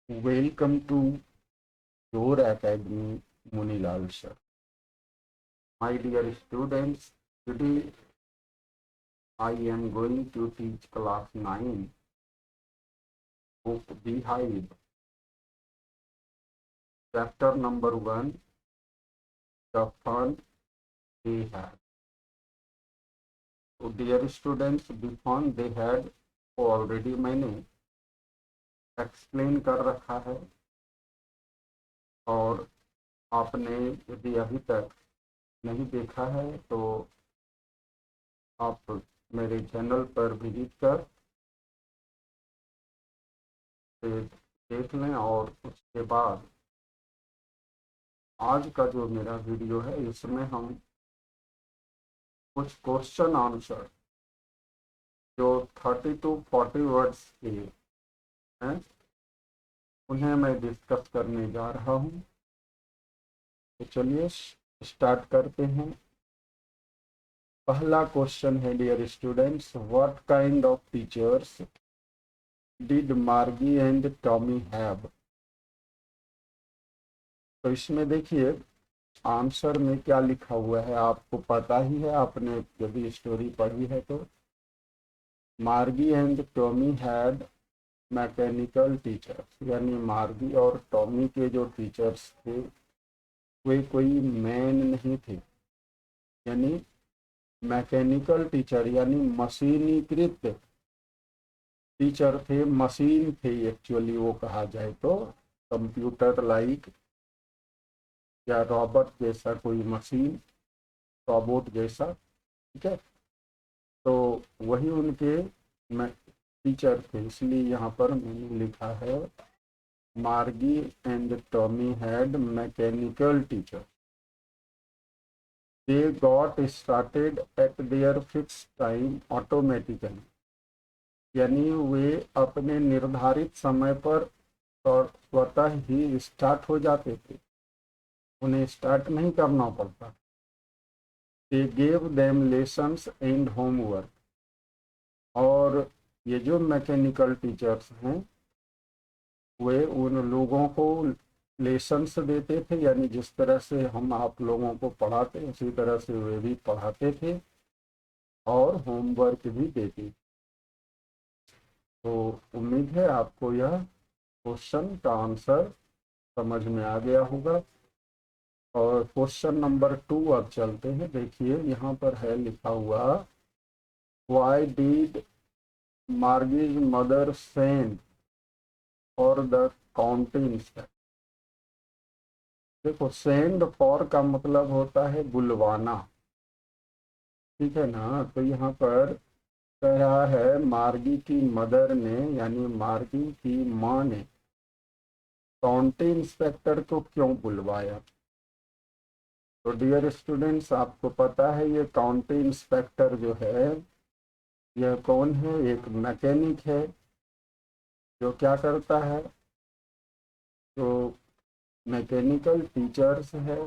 Welcome to your academy, Munilal sir. My dear students, today I am going to teach class 9 book Beehive, chapter number 1, the fun they had. So dear students, the fun they had already मैंने explain कर रखा है, और आपने यदि अभी तक नहीं देखा है तो आप मेरे चैनल पर विजिट कर देख लें। और उसके बाद आज का जो मेरा वीडियो है इसमें हम कुछ क्वेश्चन आंसर जो 30 to 40 वर्ड्स के हैं उन्हें मैं डिस्कस करने जा रहा हूं। तो चलिए स्टार्ट करते हैं। पहला क्वेश्चन है, dear students, what kind of teachers did Margie and Tommy have. तो इसमें देखिए आंसर में क्या लिखा हुआ है, आपको पता ही है, आपने यदि स्टोरी पढ़ी है तो। मार्गी and Tommy had mechanical teachers, यानी मार्गी और टॉमी के जो टीचर्स थे वे कोई मैन नहीं थे, यानी मैकेनिकल टीचर यानी मशीनीकृत टीचर थे, मशीन थे एक्चुअली वो कहा जाए तो, कंप्यूटर लाइक या रॉबोट जैसा कोई मशीन, रोबोट जैसा, ठीक है। तो वही उनके टीचर थे, इसलिए यहाँ पर मैंने लिखा है मार्गी and Tommy had mechanical teacher. They got started at there fix time automatically, यानी वे अपने निर्धारित समय पर स्वतः ही स्टार्ट हो जाते थे, उन्हें स्टार्ट नहीं करना पड़ता। They gave them lessons and homework, और ये जो मैकेनिकल टीचर्स हैं वे उन लोगों को लेसन्स देते थे, यानी जिस तरह से हम आप लोगों को पढ़ाते उसी तरह से वे भी पढ़ाते थे और होमवर्क भी देते। तो उम्मीद है आपको यह क्वेश्चन का आंसर समझ में आ गया होगा। और क्वेश्चन नंबर 2 अब चलते हैं। देखिए यहाँ पर है लिखा हुआ, why did Margie's mother send for the counting step. देखो सेंड फॉर का मतलब होता है बुलवाना, ठीक है ना। तो यहाँ पर कह रहा है मार्गी की मदर ने यानी मार्गी की माँ ने काउंटी इंस्पेक्टर को क्यों बुलवाया। तो डियर स्टूडेंट्स आपको पता है ये काउंटी इंस्पेक्टर जो है यह कौन है, एक मैकेनिक है जो क्या करता है, जो मैकेनिकल टीचर्स है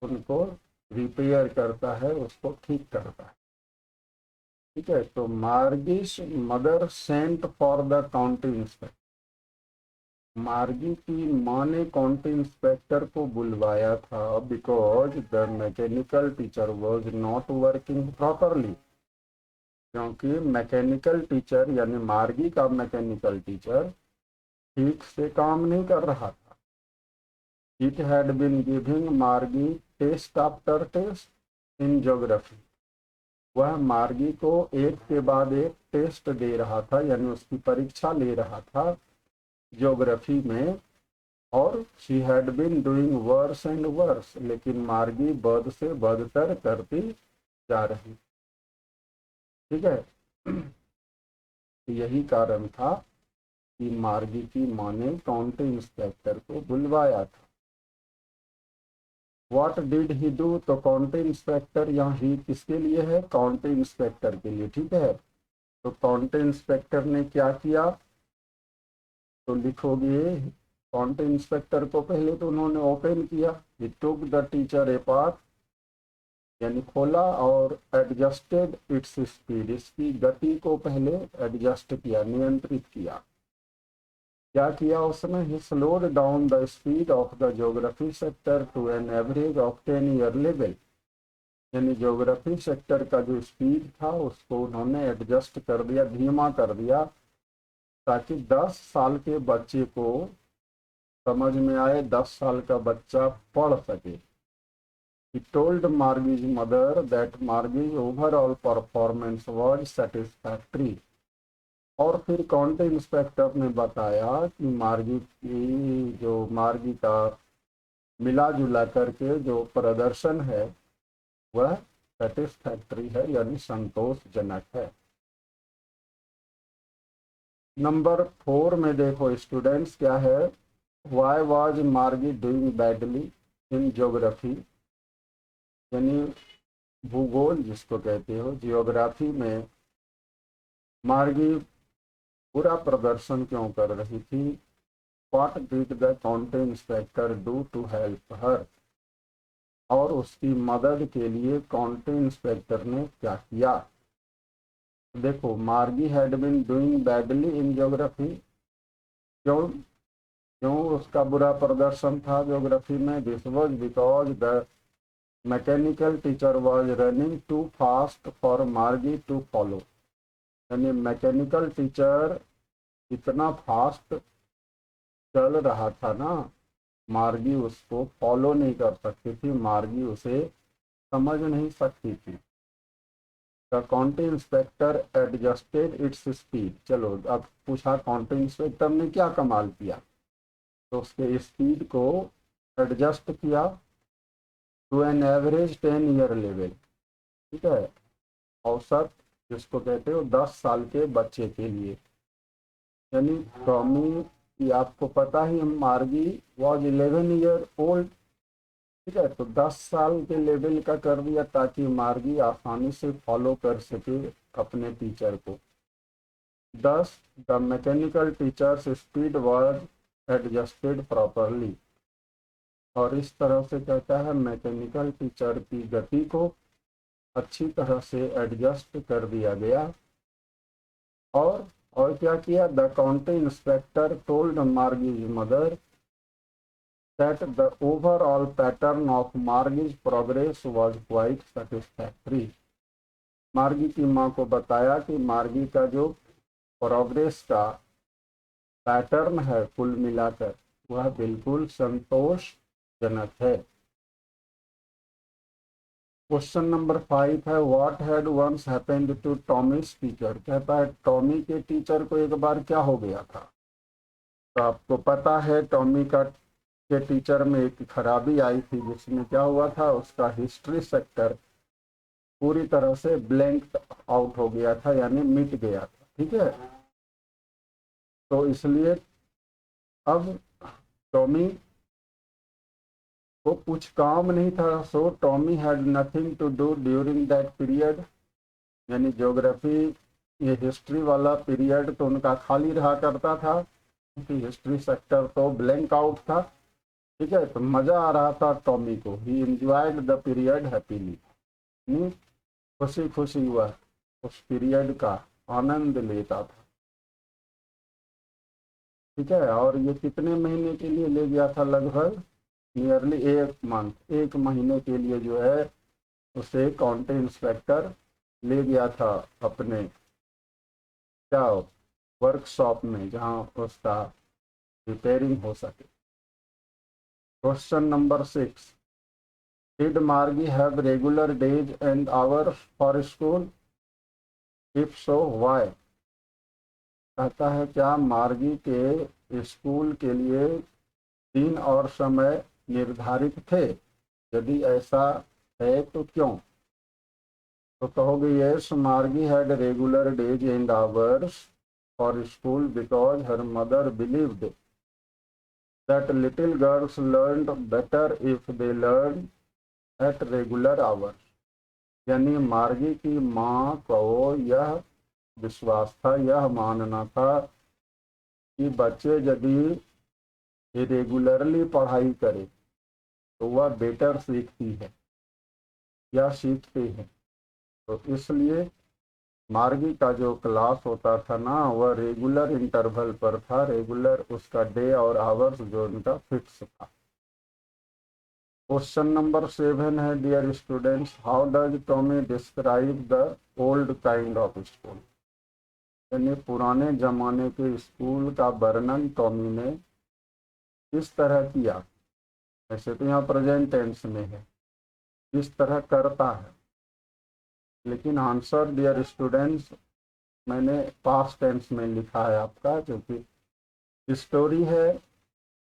उनको रिपेयर करता है, उसको ठीक करता है, ठीक है। तो मार्गिस mother sent for the county inspector, मार्गी की माँ ने काउंटी इंस्पेक्टर को बुलवाया था because the mechanical teacher was not working properly, क्योंकि मैकेनिकल टीचर यानी मार्गी का मैकेनिकल टीचर ठीक से काम नहीं कर रहा था। It had been giving Margie test after test in geography, वह मार्गी को एक के बाद एक टेस्ट दे रहा था, यानी उसकी परीक्षा ले रहा था ज्योग्राफी में। और she had been doing worse and worse, लेकिन मार्गी बद से बदतर करती जा रही, ठीक है। यही कारण था कि मार्गी की माँ ने काउंटी इंस्पेक्टर को बुलवाया था। व्हाट डिड ही डू, तो काउंटी इंस्पेक्टर यहाँ ही किसके लिए है, काउंटी इंस्पेक्टर के लिए, ठीक है। तो काउंटी इंस्पेक्टर ने क्या किया, तो लिखोगे काउंटी इंस्पेक्टर को पहले तो उन्होंने ओपन किया, he took the teacher apart, यानी खोला, और एडजस्टेड इट्स स्पीड, इसकी गति को पहले एडजस्ट किया, नियंत्रित किया, क्या किया उसने? He slowed down the speed of the geography sector to an average of 10 year level. यानी ज्योग्राफी सेक्टर का जो स्पीड था उसको उन्होंने एडजस्ट कर दिया, धीमा कर दिया, ताकि 10 साल के बच्चे को समझ में आए, 10 साल का बच्चा पढ़ सके। He told Margie's mother that Margie's overall performance was satisfactory। और फिर काउंटी इंस्पेक्टर ने बताया कि मार्गी का मिला जुला करके जो प्रदर्शन है वह सेटिस्फैक्ट्री है, यानी संतोषजनक है। नंबर 4 में देखो स्टूडेंट्स क्या है, वाई वॉज मार्गी डूइंग बैडली इन ज्योग्राफी, यानी भूगोल जिसको कहते हो, जियोग्राफी में मार्गी बुरा प्रदर्शन क्यों कर रही थी? What did the county inspector do to help her, और उसकी मदद के लिए काउंटी इंस्पेक्टर ने क्या किया? देखो, Margie had been doing badly in geography. क्यों क्यों उसका बुरा प्रदर्शन था ज्योग्राफी में? This was because the mechanical teacher was running too fast for Margie to follow. यानी मैकेनिकल टीचर इतना फास्ट चल रहा था ना, मार्गी उसको फॉलो नहीं कर सकती थी, मार्गी उसे समझ नहीं सकती थी। The county inspector adjusted its speed. चलो अब पूछा काउंटी इंस्पेक्टर ने क्या कमाल किया, तो उसके स्पीड को एडजस्ट किया to an average 10 year level. ठीक है, औसत जिसको कहते हो 10 साल के बच्चे के लिए। यानी टॉमी की आपको पता ही, मार्गी वॉज 11 ईयर ओल्ड। ठीक है, तो 10 साल के लेवल का कर दिया ताकि मार्गी आसानी से फॉलो कर सके अपने टीचर को। 10 the mechanical teachers speed was adjusted properly. और इस तरह से कहता है मैकेनिकल टीचर की गति को अच्छी तरह से एडजस्ट कर दिया गया। और क्या किया? The county inspector told Margie's mother that the overall pattern of Margie's progress was quite satisfactory। मार्गी की माँ को बताया कि मार्गी का जो प्रोग्रेस का पैटर्न है कुल मिलाकर वह बिल्कुल संतोषजनक है। क्वेश्चन नंबर 5 है, what had once happened to Tommy's teacher. कहता है टॉमी के टीचर को एक बार क्या हो गया था? तो आपको पता है टॉमी के टीचर में एक खराबी आई थी, जिसमें क्या हुआ था, उसका हिस्ट्री सेक्टर पूरी तरह से ब्लैंक आउट हो गया था, यानी मिट गया था। ठीक है, तो इसलिए अब टॉमी को कुछ काम नहीं था। So Tommy had nothing to do during that period. यानी ज्योग्राफी, ये हिस्ट्री वाला पीरियड तो उनका खाली रहा करता था, क्योंकि हिस्ट्री सेक्टर तो ब्लैंक आउट था। ठीक है, तो मजा आ रहा था टॉमी को। ही एंजॉयड द पीरियड हैप्पीली। खुशी खुशी हुआ उस पीरियड का आनंद लेता था। ठीक है, और ये कितने महीने के लिए ले गया था? लगभग नियरली 1 मंथ, 1 महीने के लिए जो है उसे काउंटी इंस्पेक्टर ले गया था अपने क्या वर्कशॉप में, जहां उसका रिपेयरिंग हो सके। क्वेश्चन नंबर 6, डिड मार्गी have regular days and hours for school? If so why. कहता है क्या मार्गी के स्कूल के लिए दिन और समय निर्धारित थे? यदि ऐसा है तो क्यों? तो कहोगे यस, मार्गी had regular days and hours for school because her mother believed that little girls learned better if they learned at regular hours। यानी मार्गी की माँ को यह विश्वास था, यह मानना था कि बच्चे यदि रेगुलरली पढ़ाई करें तो वह बेटर सीखती है या सीखते हैं। तो इसलिए मार्गी का जो क्लास होता था ना, वह रेगुलर इंटरवल पर था, रेगुलर उसका डे और आवर्स जो उनका फिक्स था। क्वेश्चन नंबर 7 है, dear students, how does Tommy describe the old kind of school. यानी पुराने जमाने के स्कूल का वर्णन टॉमी ने किस तरह किया। ऐसे तो यहाँ प्रेजेंट टेंस में है, किस तरह करता है, लेकिन आंसर डियर स्टूडेंट्स मैंने पास्ट टेंस में लिखा है आपका, जो कि स्टोरी है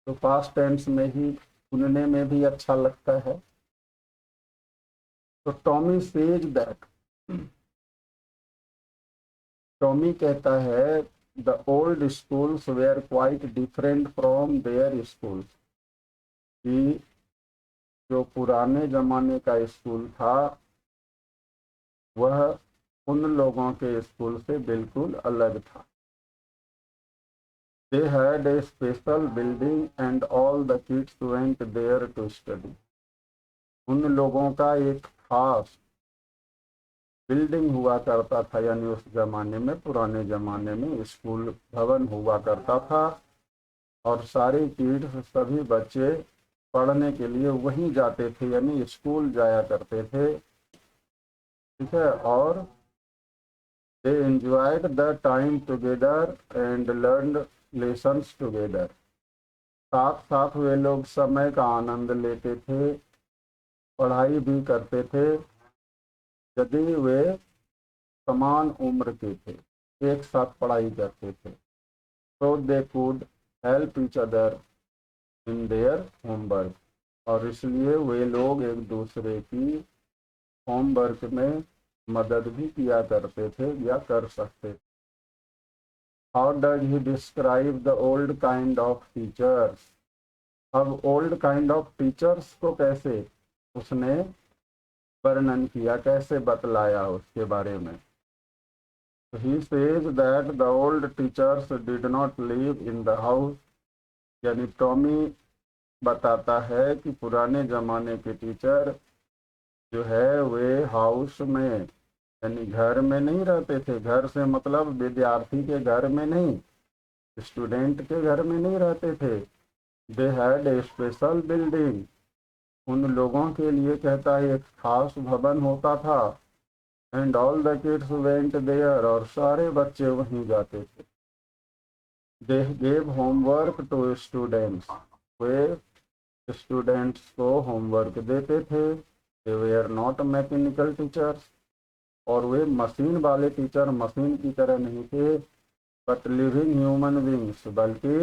तो पास्ट टेंस में ही सुनने में भी अच्छा लगता है। तो टॉमी सेज दैट, टॉमी कहता है, the old schools were quite different from their schools, कि जो पुराने जमाने का स्कूल था वह उन लोगों के स्कूल से बिल्कुल अलग था। They had a special building and all the kids went there to study. उन लोगों का एक खास बिल्डिंग हुआ करता था, यानी उस जमाने में, पुराने जमाने में स्कूल भवन हुआ करता था और सारे किड्स, सभी बच्चे पढ़ने के लिए वहीं जाते थे, यानी स्कूल जाया करते थे। ठीक है, और they enjoyed the time together and learned lessons together. साथ साथ वे लोग समय का आनंद लेते थे, पढ़ाई भी करते थे, यदि वे समान उम्र के थे, एक साथ पढ़ाई करते थे। तो they could help each other in their homework, और इसलिए वे लोग एक दूसरे की होमवर्क में मदद भी किया करते थे या कर सकते थे। How does he describe the old kind of teachers. अब ओल्ड काइंड ऑफ टीचर्स को कैसे उसने वर्णन किया, कैसे बतलाया उसके बारे में। He says that the old teachers did not live in the house, यानी टॉमी बताता है कि पुराने जमाने के टीचर जो है वे हाउस में, यानी घर में नहीं रहते थे। घर से मतलब विद्यार्थी के घर में नहीं, स्टूडेंट के घर में नहीं रहते थे। They had a special building, उन लोगों के लिए कहता है एक खास भवन होता था। And all the kids went there, और सारे बच्चे वहीं जाते थे। They gave homework to students, वे स्टूडेंट्स को होमवर्क देते थे। They were not mechanical teachers, और वे मशीन वाले टीचर, मशीन की तरह नहीं थे, बट लिविंग ह्यूमन बींग्स, बल्कि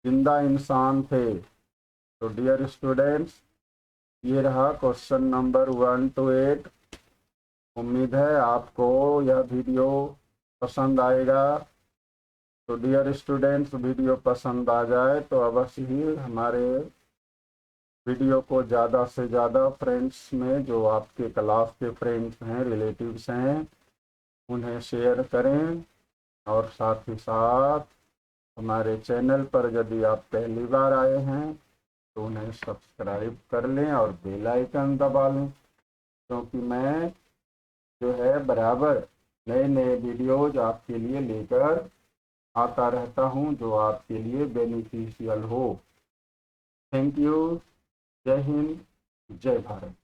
जिंदा इंसान थे। तो डियर स्टूडेंट्स, ये रहा क्वेश्चन नंबर 1 to 8। उम्मीद है आपको यह वीडियो पसंद आएगा। तो डियर स्टूडेंट्स, वीडियो पसंद आ जाए तो अवश्य ही हमारे वीडियो को ज़्यादा से ज़्यादा फ्रेंड्स में, जो आपके क्लास के फ्रेंड्स हैं, रिलेटिव्स हैं, उन्हें शेयर करें। और साथ ही साथ हमारे चैनल पर यदि आप पहली बार आए हैं तो उन्हें सब्सक्राइब कर लें और बेल आइकन दबा लें, क्योंकि मैं जो है बराबर नए नए वीडियोज आपके लिए लेकर आता रहता हूं, जो आपके लिए बेनिफिशियल हो। Thank you. जय हिंद, जय भारत।